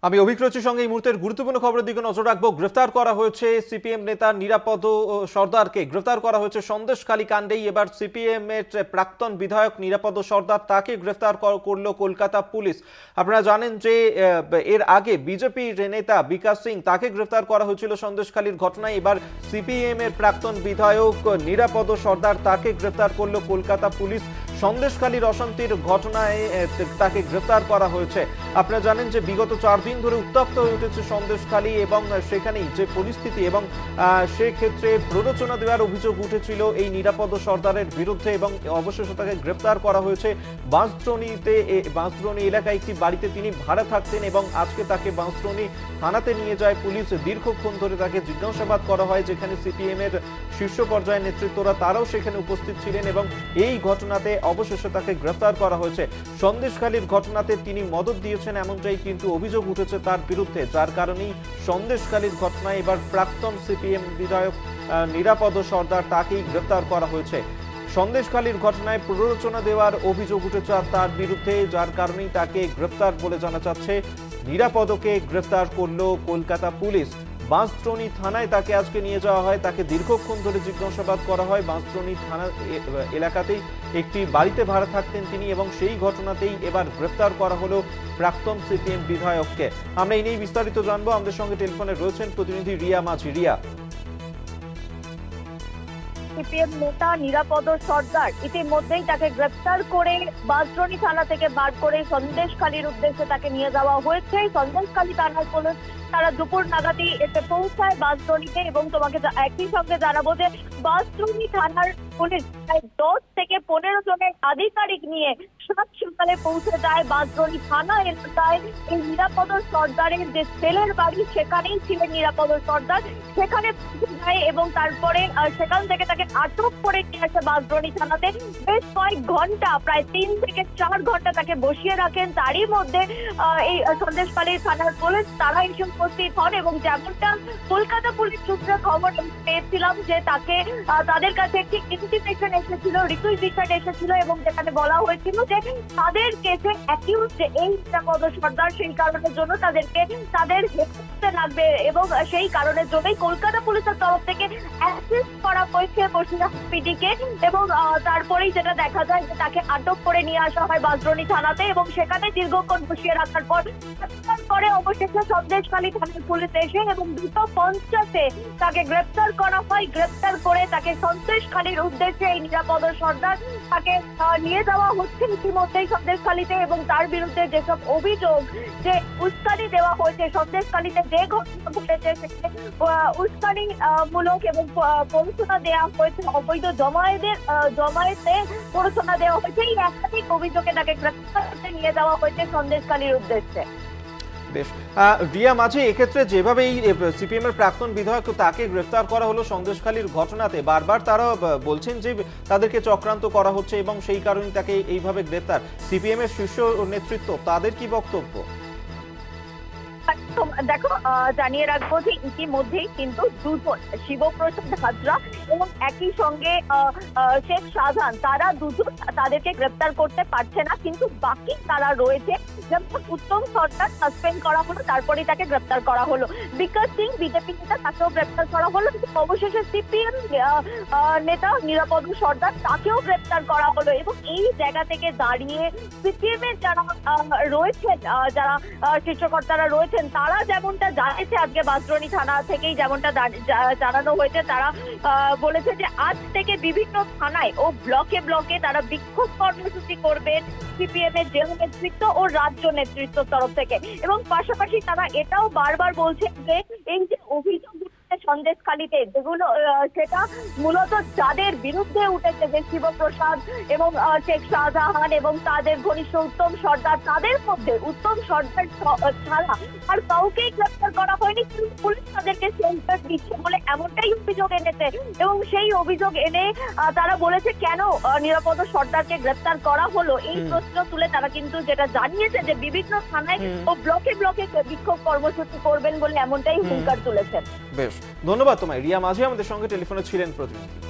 আমি অভিজ্ঞতার সঙ্গে এই মুহূর্তের গুরুত্বপূর্ণ খবরের দিকে নজর রাখবো। গ্রেফতার করা হয়েছে সিপিএম নেতা নিরাপদ সর্দারকে। গ্রেফতার করা হয়েছে সন্দেশখালী কাণ্ডেই। এবার সিপিএম এর প্রাক্তন বিধায়ক নিরাপদ সর্দার, তাকে গ্রেফতার করলো কলকাতা পুলিশ। আপনারা জানেন যে এর আগে বিজেপির নেতা বিকাশ সিং, তাকে গ্রেফতার করা হয়েছিল সন্দেশখালীর ঘটনায়। এবার সিপিএম এর প্রাক্তন বিধায়ক নিরাপদ সর্দার, তাকে গ্রেফতার করলো কলকাতা পুলিশ। সন্দেশখালীর অশান্তির ঘটনায় তাকে গ্রেফতার করা হয়েছে। আপনারা জানেন যে বিগত 4 দিন ধরে উত্তপ্ত হয়ে উঠেছে সন্দেশখালী, এবং সেখানেই যে পরিস্থিতি, এবং সেক্ষেত্রে প্ররোচনা দেওয়ার অভিযোগ উঠেছিল এই নিরাপদ সর্দারের বিরুদ্ধে, এবং অবশেষে তাকে গ্রেফতার করা হয়েছে। বাঁশদ্রোণী এলাকায় একটি বাড়িতে তিনি ভাড়া থাকতেন, এবং আজকে তাকে বাঁশদ্রোণী থানাতে নিয়ে যায় পুলিশ। দীর্ঘক্ষণ ধরে তাকে জিজ্ঞাসাবাদ করা হয়, যেখানে সিপিএম এর শীর্ষ পর্যায়ের নেতৃত্বরা তারাও সেখানে উপস্থিত ছিলেন, এবং এই ঘটনাতে অবশেষে তাকে গ্রেফতার করা হয়েছে। সন্দেশখালীর ঘটনাতে তিনি মদত দিয়েছেন এমনটাই কিন্তু অভিযোগ উঠেছে তার বিরুদ্ধে, যার কারণেই সন্দেশখালীর ঘটনায় এবার প্রাক্তন সিপিএম বিধায়ক নিরাপদ সর্দার, তাকেই গ্রেফতার করা হয়েছে। সন্দেশখালীর ঘটনায় প্ররোচনা দেওয়ার অভিযোগ উঠেছে তার বিরুদ্ধে, যার কারণেই তাকে গ্রেফতার বলে জানা যাচ্ছে। নিরাপদকে গ্রেফতার করলো কলকাতা পুলিশ। বাঁশদ্রোণী থানায় তাকে আজকে নিয়ে যাওয়া হয়, তাকে দীর্ঘক্ষণ ধরে জিজ্ঞাসাবাদ করা হয়। বাঁশদ্রোণী থানা এলাকাতেই একটি বাড়িতে ভাড়া থাকতেন তিনি, এবং সেই ঘটনাতেই এবার গ্রেফতার করা হলো প্রাক্তন সিপিএম বিধায়ককে। আমরা এই নিয়ে বিস্তারিত জানবো। আমাদের সঙ্গে টেলিফোনে রয়েছেন প্রতিনিধি রিয়া মাঝি। রিয়া, সিপিএম নেতা নিরাপদ সর্দার ইতিমধ্যেই তাকে গ্রেফতার করে বাঁশদ্রোণী থানা থেকে বার করে সন্দেশখালীর উদ্দেশ্যে তাকে নিয়ে যাওয়া হয়েছে। সন্দেশখালী থানার পুলিশ তারা দুপুর নাগাদই এতে পৌঁছায় বাঁশদ্রোণীতে, এবং তোমাকে একই সঙ্গে জানাবো যে বাঁশদ্রোণী থানার পুলিশ প্রায় 10 থেকে 15 জনের আধিকারিক নিয়ে সাত সকালে পৌঁছে যায় বাঁশদ্রোণী থানা এলাকায়। এই নিরাপদ সর্দারের যে ছেলের বাড়ি, সেখানেই ছিলেন নিরাপদ সর্দার, সেখানে পৌঁছে যায়, এবং তারপরে সেখান থেকে তাকে আটক করে নিয়ে আসে বাঁশদ্রোণী থানাতে। বেশ কয়েক ঘন্টা, প্রায় 3 থেকে 4 ঘন্টা তাকে বসিয়ে রাখেন। তারই মধ্যে এই সন্দেশখালী থানার পুলিশ তারা এসে উপস্থিত হন, এবং যেমনটা কলকাতা পুলিশ সূত্রে খবর পেয়েছিলাম যে তাকে তাদের কাছে একটি ইনভিটেশন এসেছিল, রিকুইজিশন এসেছিল, এবং যেখানে বলা হয়েছিল যে তাদের কেসে অ্যাকিউজ যে এই নিরাপদ সর্দার, সেই কারণের জন্য তাদেরকে তাদের হেফাজতে লাগবে, এবং সেই কারণের জন্যই কলকাতা পুলিশের তরফ থেকে অ্যাসিস্ট করা হয়েছে বসিরহাট পিডিকে। এবং তারপরেই যেটা দেখা যায় যে তাকে আটক করে নিয়ে আসা হয় বাঁশদ্রোণী থানাতে, এবং সেখানে দীর্ঘক্ষণ বসিয়ে রাখার পরে অবশেষে সন্দেশখালী থানার পুলিশ এসে এবং 250-এ তাকে গ্রেপ্তার করা হয়। গ্রেপ্তার করে তাকে সন্দেশখালীর উদ্দেশ্যে এই নিরাপদ সর্দার তাকে নিয়ে যাওয়া হচ্ছে ইতিমধ্যেই সন্দেশখালীতে, এবং তার বিরুদ্ধে যেসব অভিযোগ যে উস্কানি দেওয়া হয়েছে, সন্দেশখালীতে যে ঘটনা ঘটেছে সেখানে উস্কানি মূলক এবং প্ররোচনা দেওয়া হয়েছে, অবৈধ জমায়েতে প্ররোচনা দেওয়া হয়েছে, এই একাধিক অভিযোগে তাকে গ্রেপ্তার করতে নিয়ে যাওয়া হয়েছে সন্দেশখালীর উদ্দেশ্যে। বেশ, রিয়া মাঝি, এক্ষেত্রে যেভাবে এই সিপিএম এর প্রাক্তন বিধায়ক তাকে গ্রেফতার করা হলো সন্দেশখালীর ঘটনাতে, বারবার তারা বলছেন যে তাদেরকে চক্রান্ত করা হচ্ছে, এবং সেই কারণে তাকে এইভাবে গ্রেফতার। সিপিএম এর শীর্ষ নেতৃত্ব, তাদের কি বক্তব্য? দেখো, জানিয়ে রাখবো যে ইতিমধ্যেই কিন্তু দুজন, শিবপ্রসাদ হাজরা এবং একই সঙ্গে শেখ শাহজাহান, তারা দুজন তাদেরকে গ্রেপ্তার করতে পারছে না, কিন্তু বাকি তারা রয়েছে। যেমন উত্তম সরকার সাসপেন্ড করা হলো, তারপরে তাকে গ্রেপ্তার করা হলো। বিকাশ সিং বিজেপি নেতা, তাকেও গ্রেপ্তার করা হলো, কিন্তু অবশেষে সিপিএম নেতা নিরাপদ সর্দার, তাকেও গ্রেপ্তার করা হলো। এবং এই জায়গা থেকে দাঁড়িয়ে সিপিএম এর যারা রয়েছেন, যারা শীর্ষকর্তারা রয়েছেন, তারা যেমনটা জানিয়েছে আজকে বাঁশদ্রোণী থানা থেকেই যেমনটা জানানো হয়েছে, তারা বলেছে যে আজ থেকে বিভিন্ন থানায় ও ব্লকে ব্লকে তারা বিক্ষোভ কর্মসূচি করবেন সিপিএম এর জেলা নেতৃত্ব ও রাজ্য নেতৃত্বের তরফ থেকে। এবং পাশাপাশি তারা এটাও বারবার বলছেন যে এই যে অভিযোগ সন্দেশখালীতে, যেগুলো সেটা মূলত যাদের বিরুদ্ধে উঠেছে, যে শিবপ্রসাদ এবং শেখ শাহজাহান এবং তাদের ঘনিষ্ঠ উত্তম সর্দার, তাদের মধ্যে উত্তম সর্দার ছাড়া আর কাউকেই গ্রেপ্তার করা হয়নি, কিন্তু পুলিশ তাদেরকে সেন্টার দিচ্ছে বলে এমনটাই অভিযোগ এনেছে। এবং সেই অভিযোগ এনে তারা বলেছে কেন নিরাপদ সর্দারকে গ্রেপ্তার করা হলো, এই প্রশ্ন তুলে তারা কিন্তু যেটা জানিয়েছে যে বিভিন্ন থানায় ও ব্লকে ব্লকে বিক্ষোভ কর্মসূচি করবেন বলে এমনটাই হুঙ্কার তুলেছেন। বেশ, ধন্যবাদ তোমায় রিয়া মাঝি, আমাদের সঙ্গে টেলিফোনে ছিলেন প্রতিনিধি।